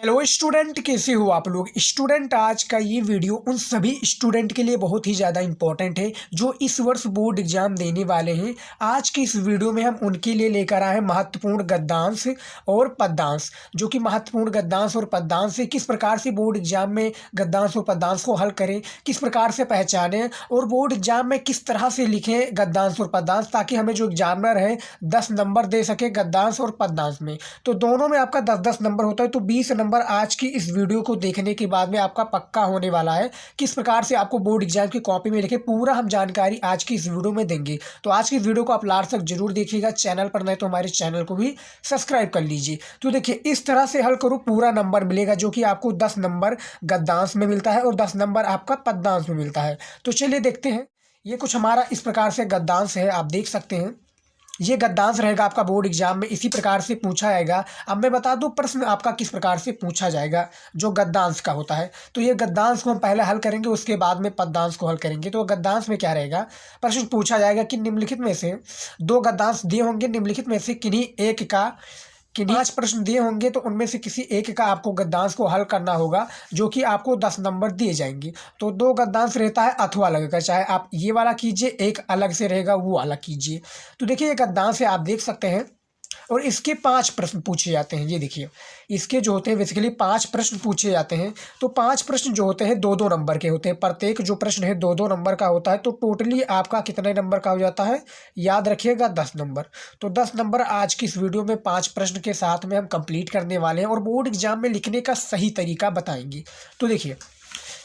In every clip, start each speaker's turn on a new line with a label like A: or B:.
A: Hello student, कैसे हो आप लोग। स्टूडेंट, आज का ये वीडियो उन सभी स्टूडेंट के लिए बहुत ही ज़्यादा इंपॉर्टेंट है जो इस वर्ष बोर्ड एग्जाम देने वाले हैं। आज की इस वीडियो में हम उनके लिए लेकर आए हैं महत्वपूर्ण गद्यांश और पद्यांश, जो कि महत्वपूर्ण गद्यांश और पद्यांश से किस प्रकार से बोर्ड एग्जाम में गद्यांश और पद्यांश को हल करें, किस प्रकार से पहचानें और बोर्ड एग्जाम में किस तरह से लिखें गद्यांश और पद्यांश, ताकि हमें जो एग्जामिनर है 10 नंबर दे सके गद्यांश और पद्यांश में। तो दोनों में आपका 10-10 नंबर होता है, तो 20 नंबर आज की इस वीडियो को देखने के बाद में आपका पक्का होने वाला है। किस प्रकार से आपको बोर्ड एग्जाम की कॉपी में लिखे, पूरा हम जानकारी आज की इस वीडियो में देंगे। तो आज की वीडियो को आप लास्ट तक जरूर देखिएगा। चैनल पर नए तो हमारे चैनल को भी सब्सक्राइब कर लीजिए। तो देखिए, इस तरह से हल करो, पूरा नंबर मिलेगा, जो कि आपको 10 नंबर गद्यांश में मिलता है और 10 नंबर आपका पद्यांश में मिलता है। तो चलिए देखते हैं। ये कुछ हमारा इस प्रकार से गद्यांश है, आप देख सकते हैं। ये गद्यांश रहेगा आपका बोर्ड एग्जाम में, इसी प्रकार से पूछा जाएगा। अब मैं बता दूं प्रश्न आपका किस प्रकार से पूछा जाएगा जो गद्यांश का होता है। तो ये गद्यांश को हम पहले हल करेंगे, उसके बाद में पद्यांश को हल करेंगे। तो गद्यांश में क्या रहेगा, प्रश्न पूछा जाएगा कि निम्नलिखित में से दो गद्यांश दिए होंगे, निम्नलिखित में से किन्हीं 5 प्रश्न दिए होंगे, तो उनमें से किसी एक का आपको गद्यांश को हल करना होगा, जो कि आपको 10 नंबर दिए जाएंगे। तो 2 गद्यांश रहता है अथवा लगेगा, चाहे आप ये वाला कीजिए, एक अलग से रहेगा वो अलग कीजिए। तो देखिए, ये गद्यांश है, आप देख सकते हैं, और इसके 5 प्रश्न पूछे जाते हैं। ये देखिए, इसके जो होते हैं बेसिकली 5 प्रश्न पूछे जाते हैं। तो 5 प्रश्न जो होते हैं 2-2 नंबर के होते हैं, प्रत्येक जो प्रश्न है 2-2 नंबर का होता है। तो टोटली आपका कितने नंबर का हो जाता है, याद रखिएगा 10 नंबर। तो 10 नंबर आज की इस वीडियो में 5 प्रश्न के साथ में हम कंप्लीट करने वाले हैं और बोर्ड एग्जाम में लिखने का सही तरीका बताएंगे। तो देखिए,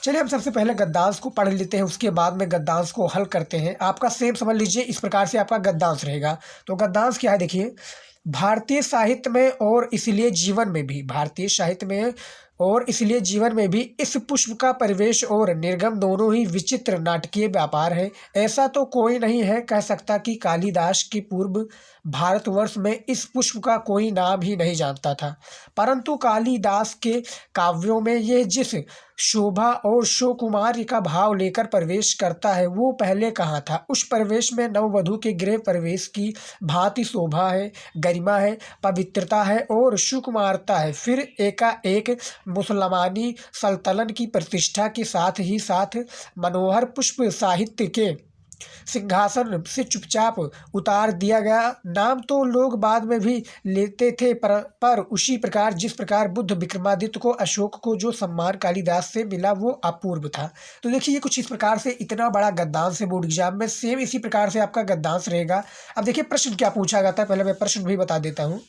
A: चलिए हम सबसे पहले गद्यांश को पढ़ लेते हैं, उसके बाद में गद्यांश को हल करते हैं। आपका सेम समझ लीजिए, इस प्रकार से आपका गद्यांश रहेगा। तो गद्यांश क्या है, देखिए, भारतीय साहित्य में और इसलिए जीवन में भी, भारतीय साहित्य में और इसलिए जीवन में भी इस पुष्प का परिवेश और निर्गम दोनों ही विचित्र नाटकीय व्यापार है। ऐसा तो कोई नहीं है कह सकता कि कालिदास के पूर्व भारतवर्ष में इस पुष्प का कोई नाम ही नहीं जानता था, परंतु कालिदास के काव्यों में यह जिस शोभा और सुकुमार का भाव लेकर प्रवेश करता है, वो पहले कहाँ था। उस प्रवेश में नववधू के गृह प्रवेश की भांति शोभा है, गरिमा है, पवित्रता है और सुकुमारता है। फिर एकाएक मुसलमानी सल्तनत की प्रतिष्ठा के साथ ही साथ मनोहर पुष्प साहित्य के सिंहासन से चुपचाप उतार दिया गया। नाम तो लोग बाद में भी लेते थे, पर उसी प्रकार जिस प्रकार बुद्ध विक्रमादित्य को, अशोक को जो सम्मान कालिदास से मिला वो अपूर्व था। तो देखिए, ये कुछ इस प्रकार से इतना बड़ा गद्यांश है बोर्ड एग्जाम में, सेम इसी प्रकार से आपका गद्यांश रहेगा। अब देखिए प्रश्न क्या पूछा जाता है, पहले मैं प्रश्न भी बता देता हूँ।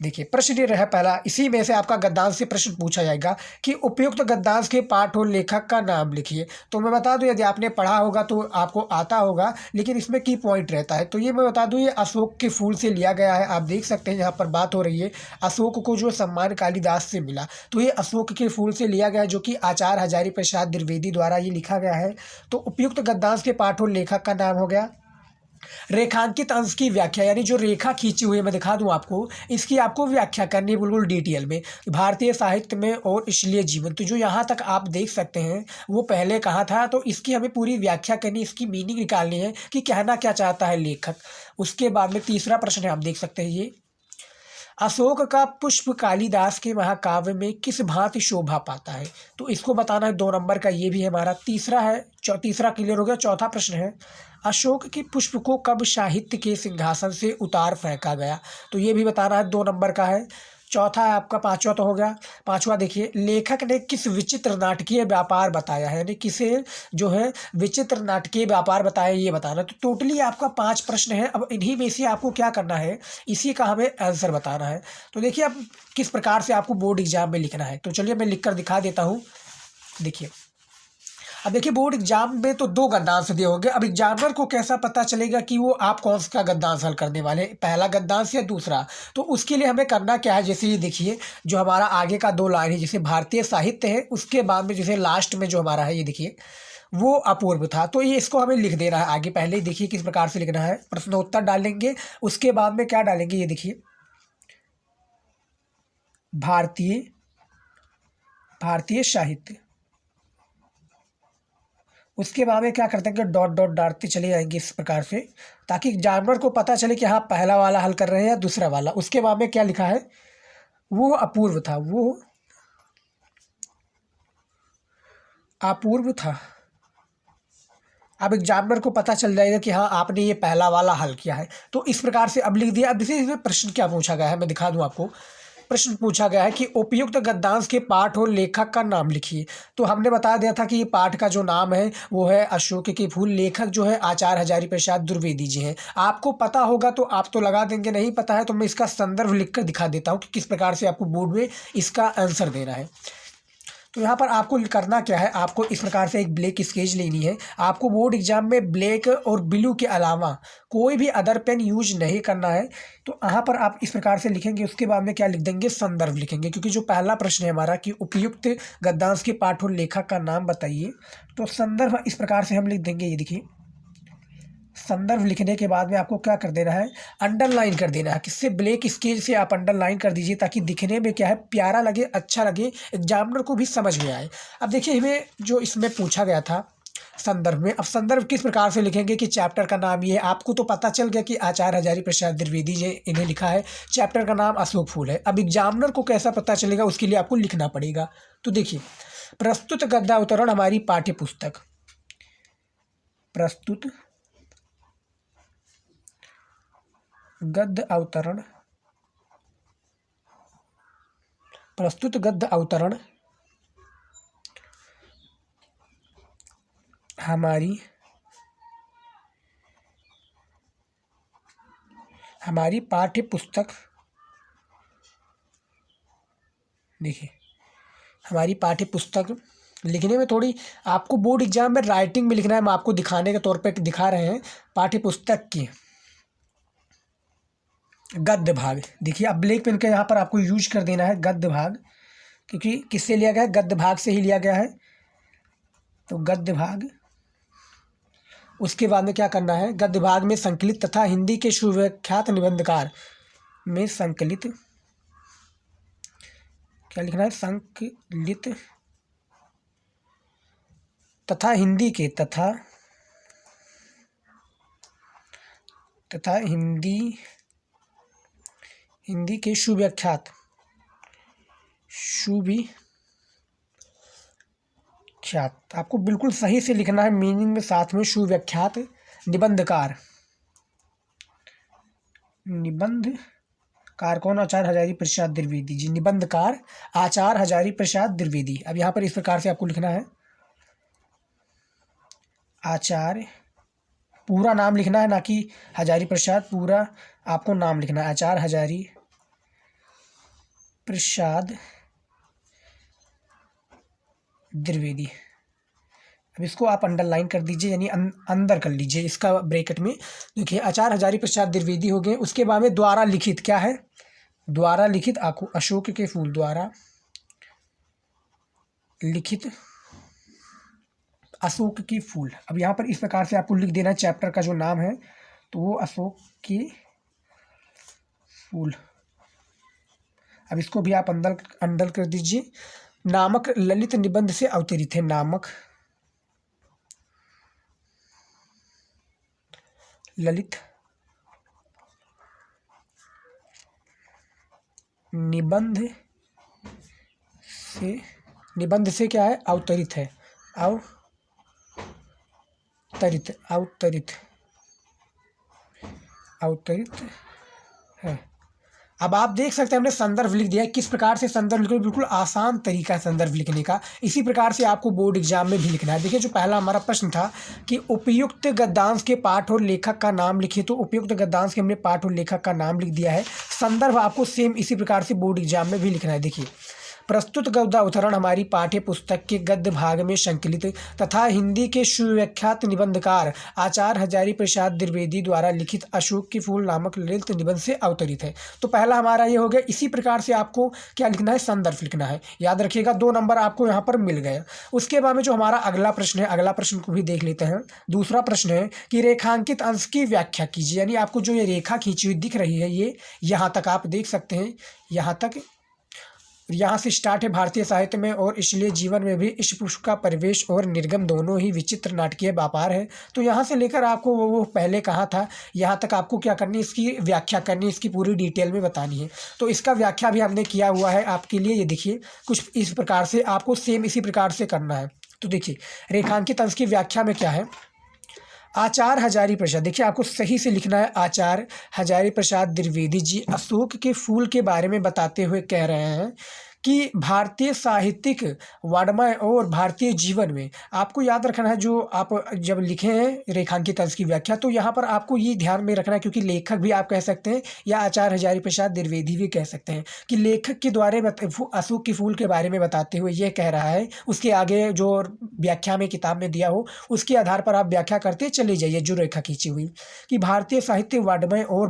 A: देखिए, प्रश्न ये रहा पहला, इसी में से आपका गद्यांश से प्रश्न पूछा जाएगा कि उपयुक्त गद्यांश के पाठ और लेखक का नाम लिखिए। तो मैं बता दूं, यदि आपने पढ़ा होगा तो आपको आता होगा, लेकिन इसमें की पॉइंट रहता है। तो ये मैं बता दूं, ये अशोक के फूल से लिया गया है। आप देख सकते हैं यहाँ पर बात हो रही है अशोक को जो सम्मान कालिदास से मिला, तो ये अशोक के फूल से लिया गया, जो कि आचार्य हजारी प्रसाद द्विवेदी द्वारा ये लिखा गया है। तो उपयुक्त गद्यांश के पाठ और लेखक का नाम हो गया। रेखांकित अंश की व्याख्या, यानी जो रेखा खींची हुई है, मैं दिखा दूं आपको, इसकी आपको व्याख्या करनी है बिल्कुल डिटेल में, भारतीय साहित्य में और इसलिए जीवन। तो जो यहाँ तक आप देख सकते हैं वो पहले कहा था, तो इसकी हमें पूरी व्याख्या करनी, इसकी मीनिंग निकालनी है कि कहना क्या चाहता है लेखक। उसके बाद में तीसरा प्रश्न है, आप देख सकते हैं, ये अशोक का पुष्प कालिदास के महाकाव्य में किस भांति शोभा पाता है। तो इसको बताना है, 2 नंबर का ये भी है हमारा। तीसरा है, तीसरा क्लियर हो गया। चौथा प्रश्न है, अशोक के पुष्प को कब साहित्य के सिंहासन से उतार फेंका गया। तो ये भी बताना है, 2 नंबर का है। चौथा है आपका, पांचवा तो हो गया। पांचवा देखिए, लेखक ने किस विचित्र नाटकीय व्यापार बताया है, यानी किसे जो है विचित्र नाटकीय व्यापार बताया, ये बताना। तो टोटली आपका 5 प्रश्न है। अब इन्हीं में से आपको क्या करना है, इसी का हमें आंसर बताना है। तो देखिए, अब किस प्रकार से आपको बोर्ड एग्जाम में लिखना है, तो चलिए मैं लिख कर दिखा देता हूँ। देखिए, अब देखिए, बोर्ड एग्जाम में तो 2 गद्यांश दिए होंगे। अब एग्जामिनर को कैसा पता चलेगा कि वो आप कौन सा गद्यांश हल करने वाले हैं, पहला गद्यांश या दूसरा। तो उसके लिए हमें करना क्या है, जैसे ये देखिए, जो हमारा आगे का 2 लाइन है, जैसे भारतीय साहित्य है, उसके बाद में जैसे लास्ट में जो हमारा है, ये देखिए, वो अपूर्व था। तो ये इसको हमें लिख देना है आगे। पहले ही देखिए किस प्रकार से लिखना है, प्रश्नोत्तर डालेंगे, उसके बाद में क्या डालेंगे, ये देखिए, भारतीय साहित्य। उसके बाद में क्या करते हैं कि डॉट डॉट डालते चले जाएंगे इस प्रकार से, ताकि जानवर को पता चले कि हाँ पहला वाला हल कर रहे हैं या दूसरा वाला। उसके बाद में क्या लिखा है, वो अपूर्व था, वो अपूर्व था। अब एग्जामिनर को पता चल जाएगा कि हाँ आपने ये पहला वाला हल किया है। तो इस प्रकार से अब लिख दिया। अब देखिए इसमें प्रश्न क्या पूछा गया है, मैं दिखा दूं आपको। प्रश्न पूछा गया है कि उपयुक्त गद्यांश के पाठ और लेखक का नाम लिखिए। तो हमने बता दिया था कि ये पाठ का जो नाम है वो है अशोक के फूल, लेखक जो है आचार्य हजारी प्रसाद द्विवेदी जी हैं। आपको पता होगा तो आप तो लगा देंगे, नहीं पता है तो मैं इसका संदर्भ लिखकर दिखा देता हूँ कि किस प्रकार से आपको बोर्ड में इसका आंसर देना है। तो यहाँ पर आपको करना क्या है, आपको इस प्रकार से एक ब्लैक स्केच लेनी है। आपको बोर्ड एग्जाम में ब्लैक और ब्लू के अलावा कोई भी अदर पेन यूज नहीं करना है। तो यहाँ पर आप इस प्रकार से लिखेंगे, उसके बाद में क्या लिख देंगे, संदर्भ लिखेंगे। क्योंकि जो पहला प्रश्न है हमारा कि उपयुक्त गद्यांश के पाठ और लेखक का नाम बताइए, तो संदर्भ इस प्रकार से हम लिख देंगे। ये देखिए, संदर्भ लिखने के बाद में आपको क्या कर देना है, अंडरलाइन कर देना है। किससे, ब्लैक स्केच से आप अंडरलाइन कर दीजिए ताकि दिखने में क्या है, प्यारा लगे, अच्छा लगे, एग्जामिनर को भी समझ में आए। अब देखिए हमें जो इसमें पूछा गया था संदर्भ में, अब संदर्भ किस प्रकार से लिखेंगे कि चैप्टर का नाम ये है। आपको तो पता चल गया कि आचार्य हजारी प्रसाद द्विवेदी जी इन्हें लिखा है, चैप्टर का नाम अशोक फूल है। अब एग्जामिनर को कैसा पता चलेगा, उसके लिए आपको लिखना पड़ेगा। तो देखिए, प्रस्तुत गद्य अवतरण हमारी पाठ्य पुस्तक, प्रस्तुत गद्य अवतरण, प्रस्तुत गद्य अवतरण हमारी पाठ्य पुस्तक, देखिए हमारी पाठ्य पुस्तक लिखने में थोड़ी आपको बोर्ड एग्जाम में राइटिंग में लिखना है। हम आपको दिखाने के तौर पे दिखा रहे हैं। पाठ्य पुस्तक की गद्य भाग, देखिए अब ब्लैक पेन का यहाँ पर आपको यूज कर देना है गद्य भाग, क्योंकि किससे लिया गया है, गद्य भाग से ही लिया गया है। तो गद्य भाग, उसके बाद में क्या करना है, गद्य भाग में संकलित तथा हिंदी के सुविख्यात निबंधकार में संकलित, क्या लिखना है, संकलित तथा हिंदी के तथा हिंदी के सुविख्यात आपको बिल्कुल सही से लिखना है, मीनिंग में साथ में सुविख्यात निबंधकार कौन, आचार्य हजारी प्रसाद द्विवेदी जी, निबंधकार आचार्य हजारी प्रसाद द्विवेदी। अब यहाँ पर इस प्रकार से आपको लिखना है, आचार्य पूरा नाम लिखना है, ना कि हजारी प्रसाद, पूरा आपको नाम लिखना है, आचार्य हजारी प्रसाद द्विवेदी। अब इसको आप अंडरलाइन कर दीजिए, यानी अंदर कर लीजिए इसका ब्रैकेट में। देखिए आचार्य हजारी प्रसाद द्विवेदी हो गए। उसके बाद में द्वारा लिखित, क्या है, द्वारा लिखित अशोक के फूल, द्वारा लिखित अशोक के फूल। अब यहाँ पर इस प्रकार से आपको लिख देना है चैप्टर का जो नाम है, तो वो अशोक के फूल। अब इसको भी आप अंडर कर दीजिए। नामक ललित निबंध से अवतरित है, नामक ललित निबंध से क्या है, अवतरित है, अवतरित है। अब आप देख सकते हैं हमने संदर्भ लिख दिया है। किस प्रकार से संदर्भ लिखना, बिल्कुल आसान तरीका है संदर्भ लिखने का। इसी प्रकार से आपको बोर्ड एग्जाम में भी लिखना है। देखिए जो पहला हमारा प्रश्न था कि उपयुक्त गद्यांश के पाठ और लेखक का नाम लिखिए, तो उपयुक्त गद्यांश के हमने पाठ और लेखक का नाम लिख दिया है। संदर्भ आपको सेम इसी प्रकार से बोर्ड एग्जाम में भी लिखना है। देखिए प्रस्तुत गद्य अवतरण हमारी पाठ्य पुस्तक के गद्य भाग में संकलित तथा हिंदी के सुविख्यात निबंधकार आचार्य हजारी प्रसाद द्विवेदी द्वारा लिखित अशोक के फूल नामक ललित निबंध से अवतरित है। तो पहला हमारा ये हो गया। इसी प्रकार से आपको क्या लिखना है, संदर्भ लिखना है। याद रखिएगा 2 नंबर आपको यहाँ पर मिल गए। उसके बाद में जो हमारा अगला प्रश्न है, अगला प्रश्न को भी देख लेते हैं। दूसरा प्रश्न है कि रेखांकित अंश की व्याख्या कीजिए। यानी आपको जो ये रेखा खींची हुई दिख रही है, ये यहाँ तक आप देख सकते हैं, यहाँ तक, यहाँ से स्टार्ट है भारतीय साहित्य में और इसलिए जीवन में भी इस पुष्प का प्रवेश और निर्गम दोनों ही विचित्र नाटकीय व्यापार है। तो यहाँ से लेकर आपको वो पहले कहा था, यहाँ तक आपको क्या करनी है, इसकी व्याख्या करनी है, इसकी पूरी डिटेल में बतानी है। तो इसका व्याख्या भी हमने किया हुआ है आपके लिए। ये देखिए कुछ इस प्रकार से आपको सेम इसी प्रकार से करना है। तो देखिए रेखांकित अंश की व्याख्या में क्या है, आचार्य हजारी प्रसाद, देखिए आपको सही से लिखना है, आचार्य हजारी प्रसाद द्विवेदी जी अशोक के फूल के बारे में बताते हुए कह रहे हैं कि भारतीय साहित्यिक वाङ्मय और भारतीय जीवन में, आपको याद रखना है जो आप जब लिखे हैं रेखांकित अंश की व्याख्या, तो यहाँ पर आपको ये ध्यान में रखना है, क्योंकि लेखक भी आप कह सकते हैं या आचार्य हजारी प्रसाद द्विवेदी भी कह सकते हैं, कि लेखक के द्वारा अशोक के फूल के बारे में बताते हुए ये कह रहा है, उसके आगे जो व्याख्या में किताब में दिया हो उसके आधार पर आप व्याख्या करते चले जाइए जो रेखा खींची हुई, कि भारतीय साहित्य वाङ्मय और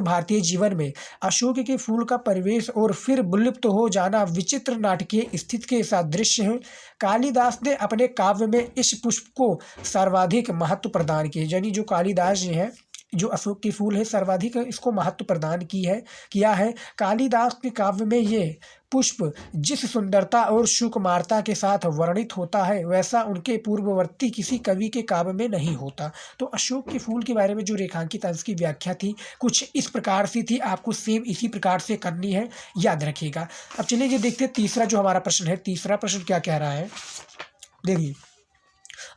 A: भारतीय जीवन में अशोक के फूल का परिवेश और फिर विलुप्त हो जाना विचित्र नाटकीय स्थिति के सादृश्य है। कालिदास ने अपने काव्य में इस पुष्प को सर्वाधिक महत्व प्रदान किया, यानी जो कालिदास जी हैं, जो अशोक के फूल है सर्वाधिक इसको महत्व प्रदान किया है। कालिदास के काव्य में ये पुष्प जिस सुंदरता और सुकुमारता के साथ वर्णित होता है वैसा उनके पूर्ववर्ती किसी कवि के काव्य में नहीं होता। तो अशोक के फूल के बारे में जो रेखांकित अंश की व्याख्या थी कुछ इस प्रकार से थी, आपको सेम इसी प्रकार से करनी है, याद रखिएगा। अब चलिए ये देखते हैं तीसरा जो हमारा प्रश्न है, तीसरा प्रश्न क्या कह रहा है। देखिए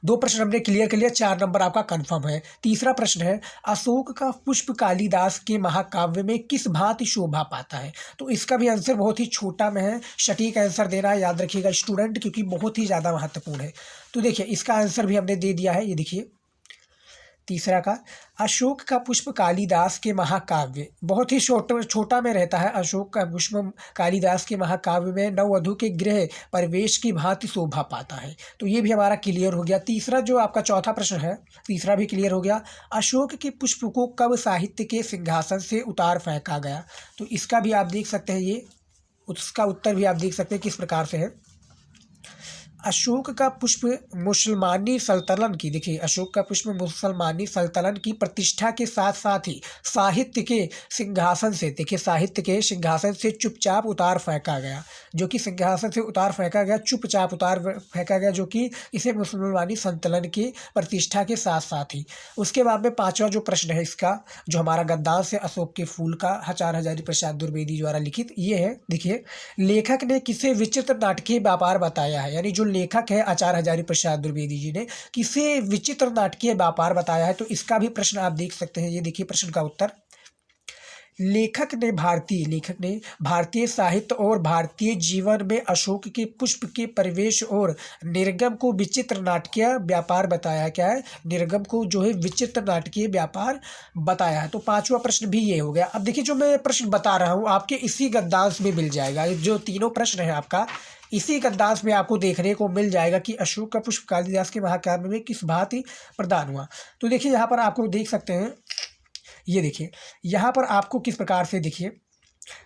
A: 2 प्रश्न हमने क्लियर कर लिया, 4 नंबर आपका कंफर्म है। तीसरा प्रश्न है, अशोक का पुष्प कालिदास के महाकाव्य में किस भांति शोभा पाता है। तो इसका भी आंसर बहुत ही छोटा में है, सटीक आंसर देना है, याद रखिएगा स्टूडेंट, क्योंकि बहुत ही ज़्यादा महत्वपूर्ण है। तो देखिए इसका आंसर भी हमने दे दिया है, ये देखिए तीसरा का, अशोक का पुष्प कालिदास के महाकाव्य, बहुत ही छोटा में रहता है। अशोक का पुष्प कालिदास के महाकाव्य में नववधू के गृह प्रवेश की भांति शोभा पाता है। तो ये भी हमारा क्लियर हो गया। तीसरा जो आपका चौथा प्रश्न है, तीसरा भी क्लियर हो गया। अशोक के पुष्प को कब साहित्य के सिंहासन से उतार फेंका गया। तो इसका भी आप देख सकते हैं, ये उसका उत्तर भी आप देख सकते हैं किस प्रकार से है। अशोक का पुष्प मुसलमानी सल्तनत की, देखिए अशोक का पुष्प मुसलमानी सल्तनत की प्रतिष्ठा के साथ साथ ही साहित्य के सिंहासन से, देखिए साहित्य के सिंहासन से चुपचाप उतार फेंका गया, जो कि सिंहासन से उतार फेंका गया, चुपचाप उतार फेंका गया, जो कि इसे मुसलमानी सल्तनत की प्रतिष्ठा के साथ साथ ही। उसके बाद में पाँचवा जो प्रश्न है इसका, जो हमारा गद्दांश है अशोक के फूल का, आचार्य हजारी प्रसाद द्विवेदी द्वारा लिखित, ये है। देखिए लेखक ने किसे विचित्र नाटकीय व्यापार बताया है, यानी जो लेखक है आचार्य हजारी प्रसाद द्विवेदी जी ने किसे विचित्र नाटकीय व्यापार बताया है। तो इसका भी प्रश्न आप देख सकते हैं, ये देखिए प्रश्न का उत्तर। लेखक ने भारतीय साहित्य और भारतीय जीवन में अशोक के पुष्प के परिवेश और निर्गम को विचित्र नाटकीय व्यापार बताया है। क्या है, निर्गम को जो है विचित्र नाटकीय व्यापार बताया है। तो पांचवा प्रश्न भी ये हो गया। अब देखिए जो मैं प्रश्न बता रहा हूँ आपके इसी गद्दांश में मिल जाएगा, जो तीनों प्रश्न है आपका इसी गद्दांश में आपको देखने को मिल जाएगा कि अशोक का पुष्प कालिदास के महाकाव्य में किस भांति प्रदान हुआ। तो देखिए यहाँ पर आपको देख सकते हैं, ये देखिए यहाँ पर आपको किस प्रकार से, देखिए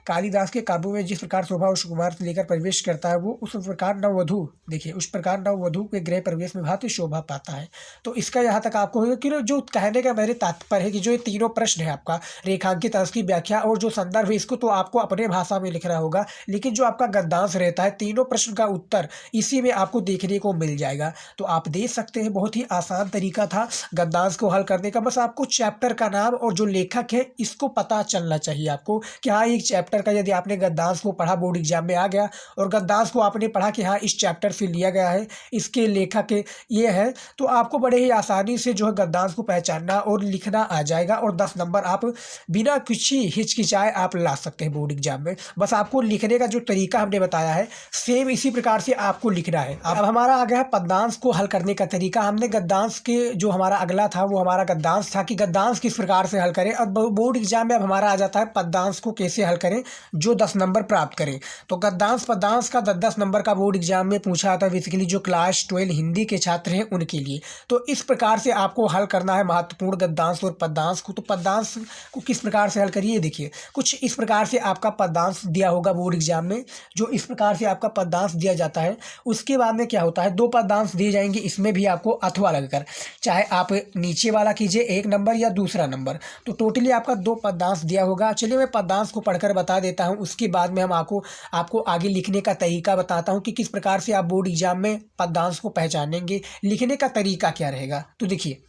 A: कालिदास के काव्यों में जिस प्रकार शोभा और सुकुमार से लेकर प्रवेश करता है वो उस प्रकार नववधू, देखिए उस प्रकार नववधू के गृह प्रवेश में भांति शोभा पाता है। तो इसका यहाँ तक आपको होगा कि जो कहने का मेरे तात्पर्य है कि जो ये तीनों प्रश्न है आपका रेखांकित अंश की व्याख्या और जो संदर्भ है इसको तो आपको अपने भाषा में लिखना होगा, लेकिन जो आपका गद्दांश रहता है तीनों प्रश्न का उत्तर इसी में आपको देखने को मिल जाएगा। तो आप देख सकते हैं बहुत ही आसान तरीका था गद्दांश को हल करने का, बस आपको चैप्टर का नाम और जो लेखक है इसको पता चलना चाहिए आपको कि हाँ एक चैप्टर का, यदि आपने गद्दांश को पढ़ा बोर्ड एग्जाम में आ गया और गद्दांश को आपने पढ़ा कि हाँ इस चैप्टर से लिया गया है, इसके लेखक ये है, तो आपको बड़े ही आसानी से जो है गद्दांश को पहचानना और लिखना आ जाएगा और 10 नंबर आप बिना कुछ ही हिचकिचाए आप ला सकते हैं बोर्ड एग्जाम में। बस आपको लिखने का जो तरीका हमने बताया है सेम इसी प्रकार से आपको लिखना है। अब हमारा आ गया है पद्यांश को हल करने का तरीका। हमने गद्दांश के जो हमारा अगला था वो हमारा गद्दांश था कि गद्दांश किस प्रकार से हल करें, और बोर्ड एग्जाम में अब हमारा आ जाता है पद्यांश को कैसे हल करें जो 10 नंबर प्राप्त करें। तो गद्दांश पद्यांश का 10 नंबर का बोर्ड एग्जाम में पूछा था, बेसिकली जो क्लास 12 हिंदी के छात्र हैं उनके लिए। तो इस प्रकार से आपको हल करना है महत्वपूर्ण गद्दांश और पद्यांश को। तो पद्यांश को किस प्रकार से हल करिए, देखिए कुछ इस प्रकार से आपका पद्यांश दिया होगा बोर्ड एग्जाम में, जो इस प्रकार से आपका पद्यांश दिया जाता है। उसके बाद में क्या होता है, 2 पद्यांश दिए जाएंगे, इसमें भी आपको अथवा लगकर, चाहे आप नीचे वाला कीजिए 1 नंबर या दूसरा नंबर, तो टोटली आपका 2 पद्यांश दिया होगा। चलिए मैं पद्यांश को पढ़कर बता देता हूँ, उसके बाद में हम आपको आगे लिखने का तरीका बताता हूँ कि किस प्रकार से आप बोर्ड एग्जाम में पद्यांश को पहचानेंगे, लिखने का तरीका क्या रहेगा। तो देखिए,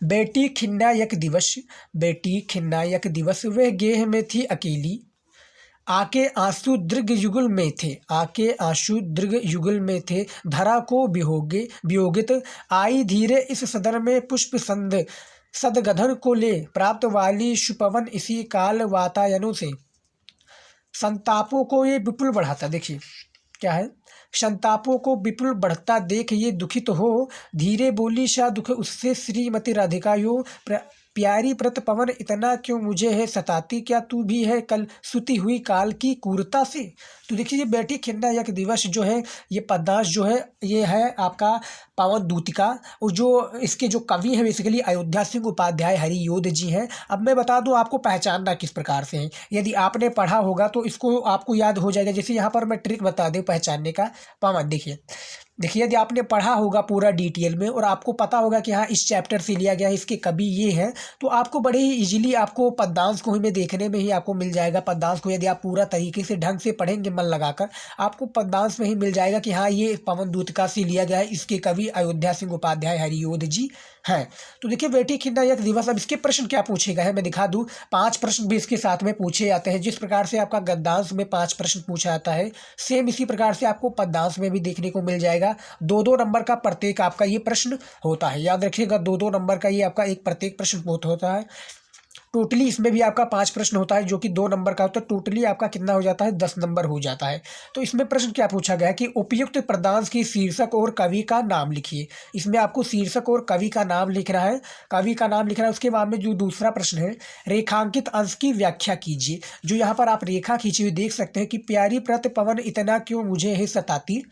A: बेटी खिन्ना यक दिवस वह गेह में थी अकेली, आके आंसू दीर्घ युगल में थे, आके आंसू दीर्घ युगल में थे, धरा को बिहोगे वियोगित, आई धीरे इस सदर में पुष्प संध, सदगधर को ले, प्राप्त वाली सुपवन इसी काल वातायनों से। संतापों को ये विपुल बढ़ाता, देखिए क्या है, संतापों को विपुल बढ़ता देख ये दुखित हो, धीरे बोली सा दुख उससे श्रीमती राधिका यो, प्यारी प्रत पवन इतना क्यों मुझे है सताती, क्या तू भी है कल सुती हुई काल की क्रूरता से। तो देखिए ये बेटी खिंडा यक दिवस जो है, ये पद्यांश जो है ये है आपका पवन दूतिका, और जो इसके जो कवि हैं बेसिकली अयोध्या सिंह उपाध्याय हरियोध जी हैं। अब मैं बता दूं आपको पहचानना किस प्रकार से है, यदि आपने पढ़ा होगा तो इसको आपको याद हो जाएगा। जैसे यहाँ पर मैं ट्रिक बता दूं पहचानने का, पवन देखिए यदि आपने पढ़ा होगा पूरा डिटेल में और आपको पता होगा कि हाँ इस चैप्टर से लिया गया है, इसके कवि ये हैं, तो आपको बड़े ही इजीली आपको पद्यांश को हमें देखने में ही आपको मिल जाएगा। पद्यांश को यदि आप पूरा तरीके से ढंग से पढ़ेंगे मन लगाकर, आपको पद्यांश में ही मिल जाएगा कि हाँ ये पवन दूतिका से लिया गया है, इसके कवि अयोध्या सिंह उपाध्याय हरियोध जी हैं। तो देखिए बेटी खिंडा यक दिवस, अब इसके प्रश्न क्या पूछेगा है मैं दिखा दूँ। 5 प्रश्न भी इसके साथ में पूछे जाते हैं। जिस प्रकार से आपका गद्यांश में 5 प्रश्न पूछा जाता है, सेम इसी प्रकार से आपको पद्यांश में भी देखने को मिल जाएगा। 2-2 नंबर का प्रत्येक आपका ये प्रश्न होता है, याद रखिएगा 2-2 नंबर का ये आपका एक प्रत्येक प्रश्न होता है। टोटली इसमें भी आपका 5 प्रश्न होता है जो कि 2 नंबर का होता है। टोटली आपका कितना हो जाता है, 10 नंबर हो जाता है। तो इसमें प्रश्न क्या पूछा गया है कि उपयुक्त पद्यांश की शीर्षक और कवि का नाम लिखिए। इसमें आपको शीर्षक और कवि का नाम लिखना है, कवि का नाम लिखना है। उसके बाद में जो दूसरा प्रश्न है, रेखांकित अंश की व्याख्या कीजिए। जो यहाँ पर आप रेखा खींची हुई देख सकते हैं कि प्यारी प्रत पवन इतना क्यों मुझे है सताती,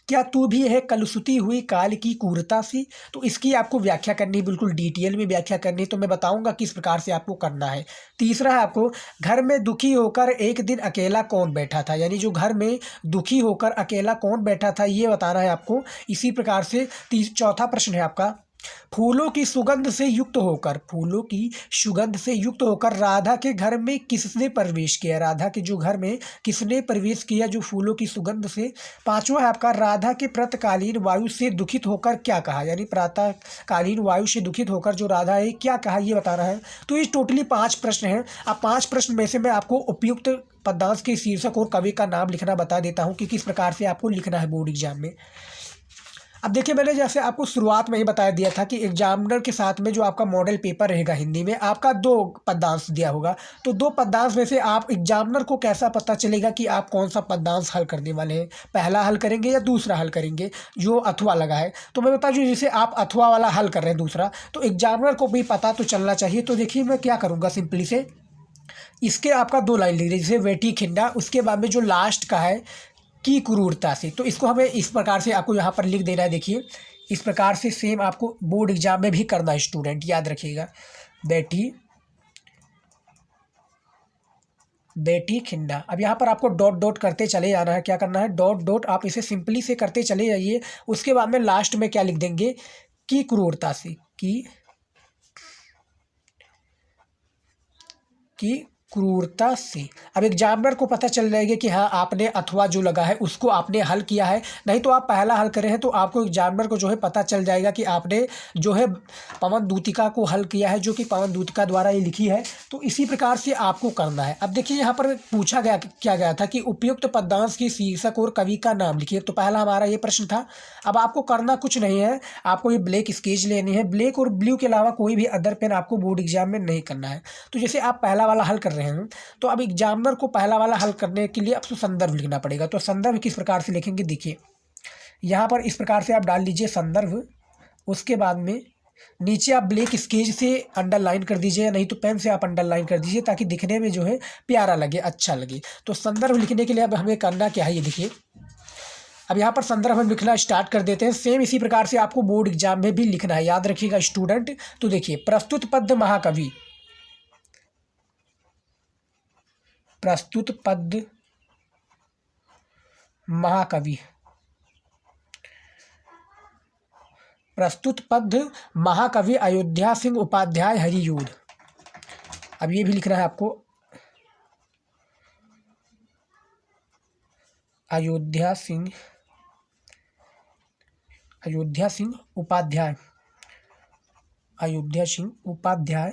A: क्या तू भी है कलुषिती हुई काल की क्रूरता सी। तो इसकी आपको व्याख्या करनी है, बिल्कुल डिटेल में व्याख्या करनी है। तो मैं बताऊंगा किस प्रकार से आपको करना है। तीसरा है आपको, घर में दुखी होकर एक दिन अकेला कौन बैठा था, यानी जो घर में दुखी होकर अकेला कौन बैठा था ये बताना है आपको। इसी प्रकार से चौथा प्रश्न है आपका, फूलों की सुगंध से युक्त होकर, फूलों की सुगंध से युक्त होकर राधा के घर में किसने प्रवेश किया, राधा के जो घर में किसने प्रवेश किया जो फूलों की सुगंध से। पांचवा है आपका, राधा के प्रातःकालीन वायु से दुखित होकर क्या कहा, यानी प्रातःकालीन वायु से दुखित होकर जो राधा है क्या कहा ये बताना है। तो ये टोटली 5 प्रश्न हैं। अब 5 प्रश्न में से मैं आपको उपयुक्त पद्यांश के शीर्षक और कवि का नाम लिखना बता देता हूँ कि किस प्रकार से आपको लिखना है बोर्ड एग्जाम में। अब देखिए मैंने जैसे आपको शुरुआत में ही बता दिया था कि एग्जामिनर के साथ में जो आपका मॉडल पेपर रहेगा हिंदी में, आपका 2 पद्यांश दिया होगा। तो 2 पद्यांश में से आप एग्जामिनर को कैसा पता चलेगा कि आप कौन सा पद्यांश हल करने वाले हैं, पहला हल करेंगे या दूसरा हल करेंगे जो अथवा लगा है। तो मैं बता दूँ जैसे आप अथवा वाला हल कर रहे हैं दूसरा, तो एग्जामिनर को भी पता तो चलना चाहिए। तो देखिए मैं क्या करूँगा, सिंपली से इसके आपका 2 लाइन लिख जैसे बेटी खिंडा, उसके बाद में जो लास्ट का है की क्रूरता से, तो इसको हमें इस प्रकार से आपको यहाँ पर लिख देना है। देखिए इस प्रकार से सेम आपको बोर्ड एग्जाम में भी करना है स्टूडेंट, याद रखिएगा। बेटी खिंडा, अब यहाँ पर आपको डॉट डॉट करते चले जाना है। क्या करना है, डॉट डॉट आप इसे सिंपली से करते चले जाइए। उसके बाद में लास्ट में क्या लिख देंगे, की क्रूरता से, की क्रूरता से। अब एग्जामिनर को पता चल जाएगा कि हाँ आपने अथवा जो लगा है उसको आपने हल किया है। नहीं तो आप पहला हल करे हैं तो आपको एग्जामिनर को जो है पता चल जाएगा कि आपने जो है पवन दूतिका को हल किया है, जो कि पवन दूतिका द्वारा ये लिखी है। तो इसी प्रकार से आपको करना है। अब देखिए यहाँ पर पूछा गया क्या गया था कि उपयुक्त पद्यांश की शीर्षक और कवि का नाम लिखिए। तो पहला हमारा ये प्रश्न था। अब आपको करना कुछ नहीं है, आपको ये ब्लैक स्केच लेनी है। ब्लैक और ब्लू के अलावा कोई भी अदर पेन आपको बोर्ड एग्जाम में नहीं करना है। तो जैसे आप पहला वाला हल कर रहे हैं, तो अब एग्जामिनर को पहला वाला हल करने के लिए आपको संदर्भ लिखना पड़ेगा। तो संदर्भ किस प्रकार से लिखेंगे, देखिए यहाँ पर इस प्रकार से आप डाल लीजिए संदर्भ। उसके बाद में नीचे आप ब्लैक स्केच से अंडरलाइन कर दीजिए, नहीं तो पेन से आप अंडरलाइन कर दीजिए ताकि दिखने में जो है प्यारा लगे, अच्छा लगे। तो संदर्भ लिखने के लिए अब हमें करना क्या है, ये देखिए अब यहाँ पर संदर्भ हम लिखना स्टार्ट कर देते हैं। सेम इसी प्रकार से आपको बोर्ड एग्जाम में भी लिखना है, याद रखिएगा स्टूडेंट। तो देखिए प्रस्तुत पद्य महाकवि, प्रस्तुत पद्य महाकवि, प्रस्तुत पद्य महाकवि अयोध्या सिंह उपाध्याय हरियोध। अब ये भी लिखना है आपको, अयोध्या सिंह उपाध्याय, अयोध्या सिंह उपाध्याय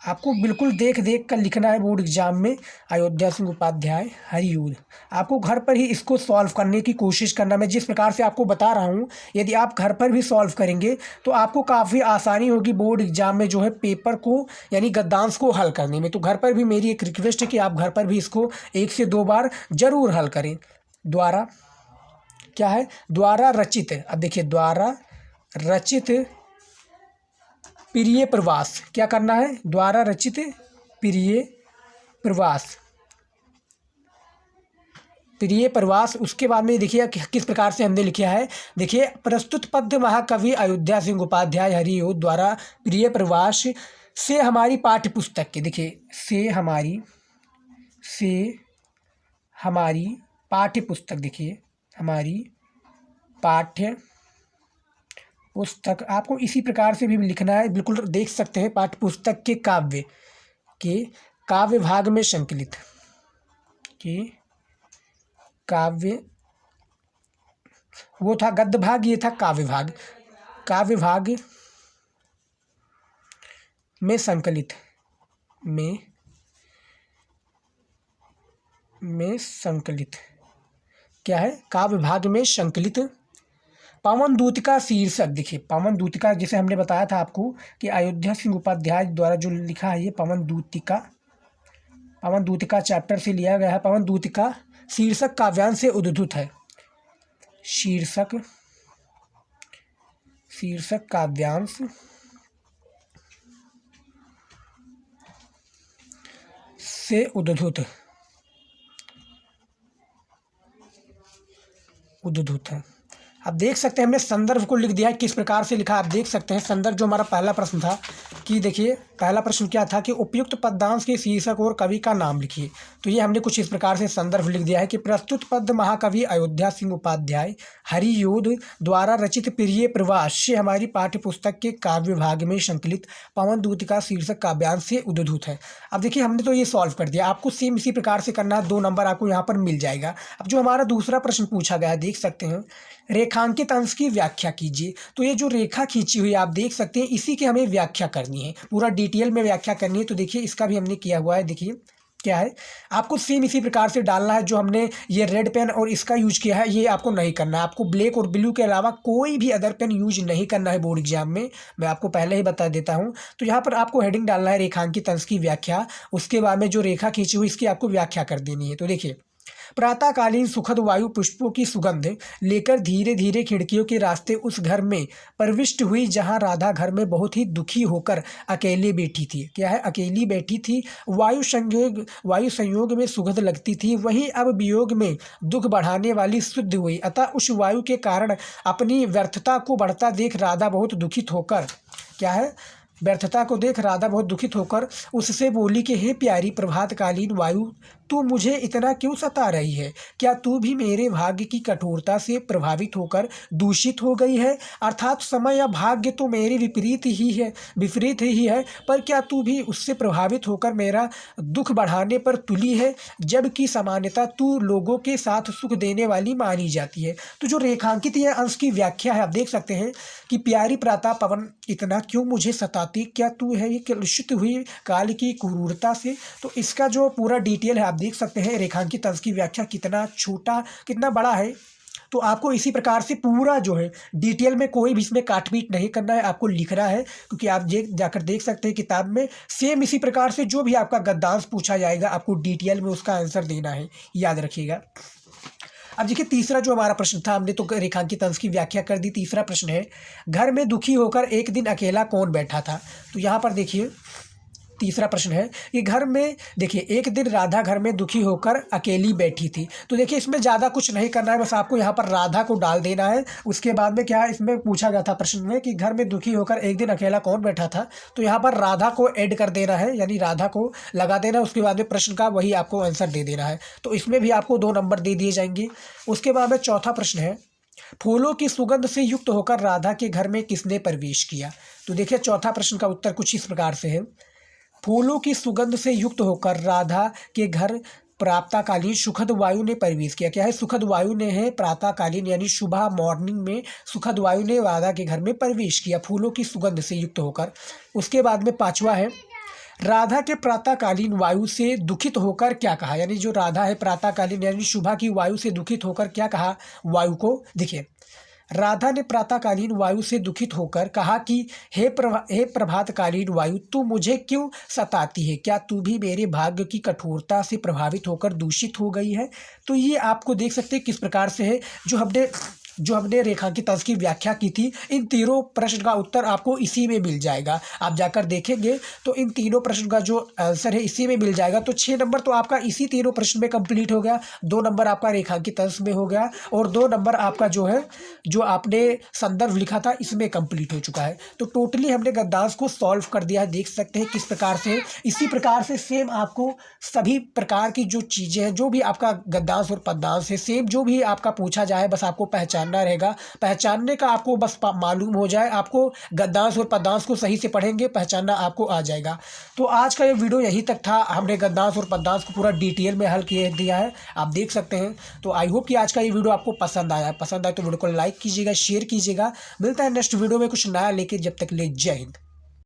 A: आपको बिल्कुल देख देख कर लिखना है बोर्ड एग्जाम में। अयोध्या सिंह उपाध्याय हरियूद। आपको घर पर ही इसको सॉल्व करने की कोशिश करना। मैं जिस प्रकार से आपको बता रहा हूँ, यदि आप घर पर भी सॉल्व करेंगे तो आपको काफ़ी आसानी होगी बोर्ड एग्जाम में जो है पेपर को यानी गद्यांश को हल करने में। तो घर पर भी मेरी एक रिक्वेस्ट है कि आप घर पर भी इसको 1 से 2 बार ज़रूर हल करें। द्वारा क्या है? द्वारा रचित। अब देखिए, द्वारा रचित प्रिय प्रवास। क्या करना है? द्वारा रचित प्रिय प्रवास। प्रिय प्रवास। उसके बाद में देखिए किस प्रकार से हमने लिखा है। देखिए, प्रस्तुत पद्य महाकवि अयोध्या सिंह उपाध्याय हरियूद द्वारा प्रिय प्रवास से हमारी पाठ्य पुस्तक के, देखिए से हमारी पाठ्य पुस्तक, देखिए हमारी पाठ्य पुस्तक। आपको इसी प्रकार से भी लिखना है, बिल्कुल देख सकते हैं। पाठ्य पुस्तक के काव्य भाग में संकलित काव्य, वो था गद्य भाग, ये था काव्य भाग। काव्य भाग में संकलित क्या है? काव्य भाग में संकलित पवन दूतिका शीर्षक। देखिए, पवन दूतिका जिसे हमने बताया था आपको कि अयोध्या सिंह उपाध्याय द्वारा जो लिखा है ये पवन दूतिका चैप्टर से लिया गया है। पवन दूतिका शीर्षक काव्यांश से उद्धृत है। शीर्षक काव्यांश से उद्धृत है। आप देख सकते हैं हमने संदर्भ को लिख दिया है। किस प्रकार से लिखा है आप देख सकते हैं। संदर्भ जो हमारा पहला प्रश्न था कि देखिए, पहला प्रश्न क्या था कि उपयुक्त पद्यांश के शीर्षक और कवि का नाम लिखिए। तो ये हमने कुछ इस प्रकार से संदर्भ लिख दिया है कि प्रस्तुत पद्य महाकवि अयोध्या सिंह उपाध्याय हरियूद द्वारा रचित प्रिय प्रवास से हमारी पाठ्य पुस्तक के काव्य भाग में संकलित पवन दूतिका शीर्षक काव्यांश से उद्धृत है। अब देखिए, हमने तो ये सॉल्व कर दिया। आपको सेम इसी प्रकार से करना है, 2 नंबर आपको यहाँ पर मिल जाएगा। अब जो हमारा दूसरा प्रश्न पूछा गया है, देख सकते हैं, रेखांकित अंश की व्याख्या कीजिए। तो ये जो रेखा खींची हुई आप देख सकते हैं, इसी की हमें व्याख्या करनी है, पूरा डिटेल में व्याख्या करनी है। तो देखिए, इसका भी हमने किया हुआ है। देखिए क्या है, आपको सेम इसी प्रकार से डालना है। जो हमने ये रेड पेन और इसका यूज किया है, ये आपको नहीं करना है। आपको ब्लैक और ब्लू के अलावा कोई भी अदर पेन यूज नहीं करना है बोर्ड एग्जाम में। मैं आपको पहले ही बता देता हूँ। तो यहाँ पर आपको हेडिंग डालना है रेखांकित अंश की व्याख्या। उसके बाद में जो रेखा खींची हुई इसकी आपको व्याख्या कर देनी है। तो देखिए, प्रातःकालीन सुखद वायु पुष्पों की सुगंध लेकर धीरे धीरे खिड़कियों के रास्ते उस घर में प्रविष्ट हुई जहां राधा घर में बहुत ही दुखी होकर अकेले बैठी थी। क्या है? अकेली बैठी थी। वायु संयोग में सुगंध लगती थी, वहीं अब वियोग में दुख बढ़ाने वाली शुद्ध हुई। अतः उस वायु के कारण अपनी व्यर्थता को बढ़ता देख राधा बहुत दुखित होकर, क्या है, व्यर्थता को देख राधा बहुत दुखित होकर उससे बोली कि हे प्यारी प्रभातकालीन वायु, तू मुझे इतना क्यों सता रही है? क्या तू भी मेरे भाग्य की कठोरता से प्रभावित होकर दूषित हो गई है? अर्थात समय या भाग्य तो मेरे विपरीत ही है, पर क्या तू भी उससे प्रभावित होकर मेरा दुख बढ़ाने पर तुली है? जबकि सामान्यतः तू लोगों के साथ सुख देने वाली मानी जाती है। तो जो रेखांकित यह अंश की व्याख्या है, आप देख सकते हैं कि प्यारी प्रातः पवन, इतना क्यों मुझे सताती? क्या तू है ये कलुषित हुई काल की क्रूरता से? तो इसका जो पूरा डिटेल है आप देख सकते हैं। रेखांकित अंश की व्याख्या कितना छोटा कितना बड़ा है। तो आपको इसी प्रकार से पूरा जो है डिटेल में कोई भी इसमें काटपीट नहीं करना है, आपको लिखना है। क्योंकि आप जाकर देख सकते हैं किताब में सेम इसी प्रकार से जो भी आपका गद्यांश पूछा जाएगा, आपको डिटेल में उसका आंसर देना है, याद रखिएगा। अब देखिए, तीसरा जो हमारा प्रश्न था, हमने तो रेखांकित अंश की व्याख्या कर दी। तीसरा प्रश्न है, घर में दुखी होकर एक दिन अकेला कौन बैठा था? तो यहाँ पर देखिए, तीसरा प्रश्न है कि घर में, देखिए, एक दिन राधा घर में दुखी होकर अकेली बैठी थी। तो देखिए, इसमें ज़्यादा कुछ नहीं करना है, बस आपको यहाँ पर राधा को डाल देना है। उसके बाद में क्या है, इसमें पूछा गया था प्रश्न में कि घर में दुखी होकर एक दिन अकेला कौन बैठा था। तो यहाँ पर राधा को ऐड कर देना है, यानी राधा को लगा देना। उसके बाद में प्रश्न का वही आपको आंसर दे देना है। तो इसमें भी आपको 2 नंबर दे दिए जाएंगे। उसके बाद में चौथा प्रश्न है, फूलों की सुगंध से युक्त होकर राधा के घर में किसने प्रवेश किया? तो देखिए, चौथा प्रश्न का उत्तर कुछ इस प्रकार से है, फूलों की सुगंध से युक्त होकर राधा के घर प्रातःकालीन सुखद वायु ने प्रवेश किया। क्या है? सुखद वायु ने है, प्रातःकालीन यानी सुबह मॉर्निंग में सुखद वायु ने राधा के घर में प्रवेश किया, फूलों की सुगंध से युक्त होकर। उसके बाद में पांचवा है, राधा के प्रातःकालीन वायु से दुखित होकर क्या कहा, यानी जो राधा है प्रातःकालीन यानी सुबह की वायु से दुखित होकर क्या कहा वायु को। देखिए, राधा ने प्रातःकालीन वायु से दुखित होकर कहा कि हे प्रभातकालीन वायु, तू मुझे क्यों सताती है, क्या तू भी मेरे भाग्य की कठोरता से प्रभावित होकर दूषित हो गई है। तो ये आपको देख सकते हैं किस प्रकार से है, जो हमने रेखांकित अंश की व्याख्या की थी। इन तीनों प्रश्न का उत्तर आपको इसी में मिल जाएगा। आप जाकर देखेंगे तो इन तीनों प्रश्न का जो आंसर है इसी में मिल जाएगा। तो 6 नंबर तो आपका इसी तीनों प्रश्न में कंप्लीट हो गया, 2 नंबर आपका रेखांकित अंश में हो गया और 2 नंबर आपका जो है जो आपने संदर्भ लिखा था इसमें कंप्लीट हो चुका है। तो टोटली हमने गद्यांश को सॉल्व कर दिया है। देख सकते हैं किस प्रकार से। इसी प्रकार से सेम आपको सभी प्रकार की जो चीज़ें हैं, जो भी आपका गद्यांश और पद्यांश है, सेम जो भी आपका पूछा जाए बस आपको पहचानना रहेगा। पहचानने का आपको बस मालूम हो जाए, आपको गद्यांश और पद्यांश को सही से पढ़ेंगे, पहचानना आपको आ जाएगा। तो आज का ये वीडियो यहीं तक था। हमने गद्यांश और पद्यांश को पूरा डिटेल में हल किए दिया है, आप देख सकते हैं। तो आई होप कि आज का ये वीडियो आपको पसंद आया। पसंद आए तो वीडियो को लाइक कीजिएगा, शेयर कीजिएगा। मिलता है नेक्स्ट वीडियो में कुछ नया लेके, जब तक ले जय हिंद।